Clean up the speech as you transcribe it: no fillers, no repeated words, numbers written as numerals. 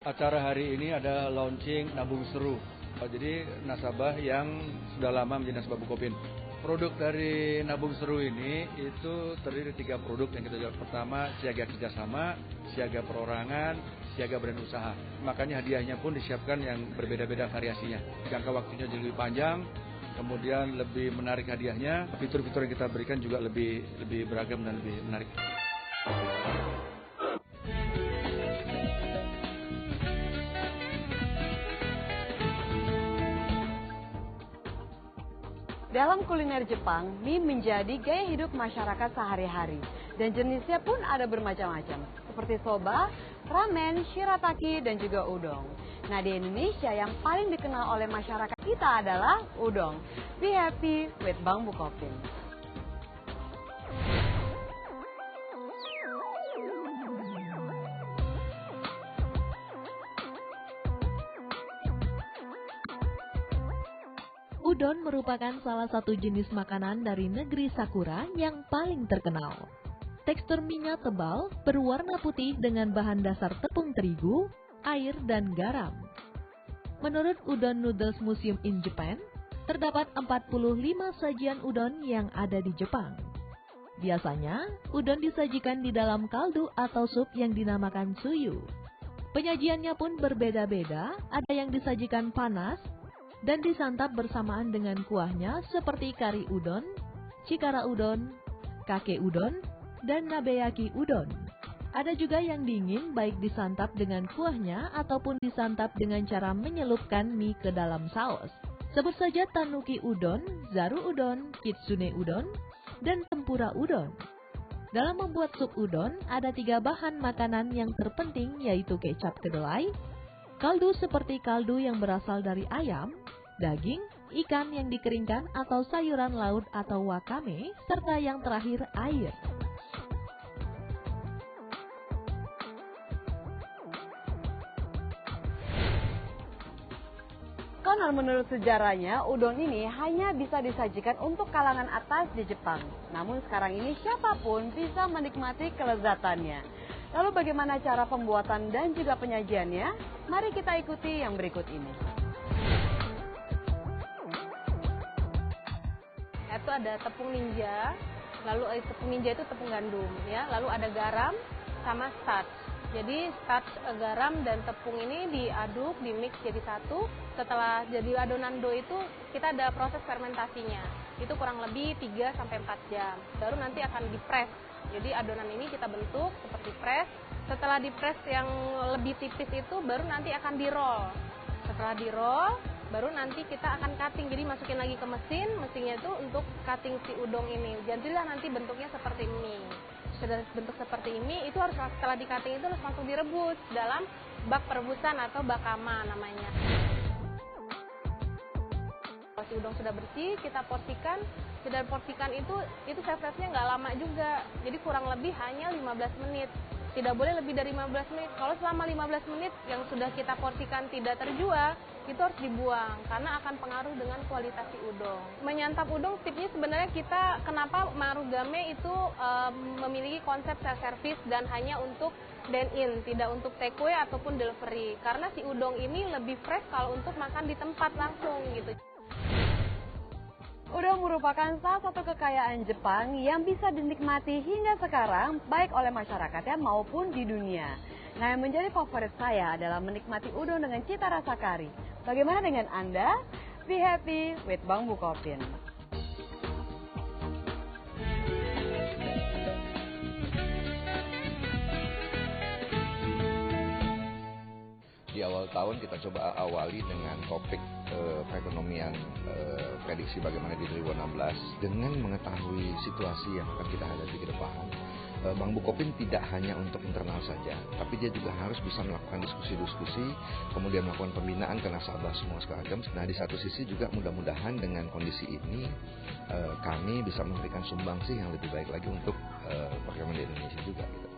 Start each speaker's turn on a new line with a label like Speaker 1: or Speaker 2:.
Speaker 1: Acara hari ini ada launching Nabung Seru. Jadi nasabah yang sudah lama menjadi nasabah Bukopin. Produk dari Nabung Seru ini itu terdiri dari 3 produk yang kita jual. Pertama, siaga kerjasama, siaga perorangan, siaga brand usaha. Makanya hadiahnya pun disiapkan yang berbeda-beda variasinya. Jangka waktunya jadi lebih panjang, kemudian lebih menarik hadiahnya. Fitur-fitur yang kita berikan juga lebih beragam dan lebih menarik.
Speaker 2: Dalam kuliner Jepang, mie menjadi gaya hidup masyarakat sehari-hari. Dan jenisnya pun ada bermacam-macam, seperti soba, ramen, shirataki, dan juga udon. Nah, di Indonesia yang paling dikenal oleh masyarakat kita adalah udon. Be happy with Bang Bukopin.
Speaker 3: Udon merupakan salah satu jenis makanan dari negeri Sakura yang paling terkenal. Tekstur mie-nya tebal, berwarna putih dengan bahan dasar tepung terigu, air, dan garam. Menurut Udon Noodles Museum in Japan, terdapat 45 sajian udon yang ada di Jepang. Biasanya, udon disajikan di dalam kaldu atau sup yang dinamakan suyu. Penyajiannya pun berbeda-beda, ada yang disajikan panas, dan disantap bersamaan dengan kuahnya seperti kari udon, chikara udon, kake udon, dan nabeyaki udon. Ada juga yang dingin baik disantap dengan kuahnya ataupun disantap dengan cara menyelupkan mie ke dalam saus. Sebut saja tanuki udon, zaru udon, kitsune udon, dan tempura udon. Dalam membuat sup udon, ada 3 bahan makanan yang terpenting yaitu kecap kedelai, kaldu seperti kaldu yang berasal dari ayam, daging, ikan yang dikeringkan atau sayuran laut atau wakame, serta yang terakhir air.
Speaker 2: Konon menurut sejarahnya, udon ini hanya bisa disajikan untuk kalangan atas di Jepang. Namun sekarang ini siapapun bisa menikmati kelezatannya. Lalu bagaimana cara pembuatan dan juga penyajiannya? Mari kita ikuti yang berikut ini.
Speaker 4: Itu ada tepung ninja, lalu tepung ninja itu tepung gandum ya, lalu ada garam sama starch. Jadi starch, garam dan tepung ini diaduk, dimix jadi satu. Setelah jadi adonan dough itu kita ada proses fermentasinya. Itu kurang lebih 3 sampai 4 jam. Baru nanti akan di-press. Jadi adonan ini kita bentuk seperti press. Setelah di-press yang lebih tipis itu baru nanti akan di-roll. Setelah di-roll baru nanti kita akan cutting, jadi masukin lagi ke mesinnya itu untuk cutting si udon ini. Jadilah nanti bentuknya seperti mie. Sudah bentuk seperti mie, itu harus setelah di cutting itu harus langsung direbus dalam bak perebusan atau bakama namanya. Kalau si udon sudah bersih, kita porsikan. Sudah porsikan itu serve-nya nggak lama juga, jadi kurang lebih hanya 15 menit. Tidak boleh lebih dari 15 menit. Kalau selama 15 menit yang sudah kita porsikan tidak terjual, itu harus dibuang karena akan pengaruh dengan kualitas si udon. Menyantap udon tipsnya sebenarnya kita kenapa Marugame itu memiliki konsep self service dan hanya untuk dine in, tidak untuk take away ataupun delivery. Karena si udon ini lebih fresh kalau untuk makan di tempat langsung gitu.
Speaker 2: Udon merupakan salah satu kekayaan Jepang yang bisa dinikmati hingga sekarang baik oleh masyarakatnya maupun di dunia. Nah, yang menjadi favorit saya adalah menikmati udon dengan cita rasa kari. Bagaimana dengan Anda? Be happy with Bang Bukopin.
Speaker 5: Di awal tahun kita coba awali dengan topik perekonomian, prediksi bagaimana di 2016 dengan mengetahui situasi yang akan kita hadapi ke depan. Bang Bukopin tidak hanya untuk internal saja, tapi dia juga harus bisa melakukan diskusi-diskusi, kemudian melakukan pembinaan ke nasabah semua sekaligus. Nah, di satu sisi juga mudah-mudahan dengan kondisi ini kami bisa memberikan sumbangsi yang lebih baik lagi untuk perekonomian di Indonesia juga. Gitu.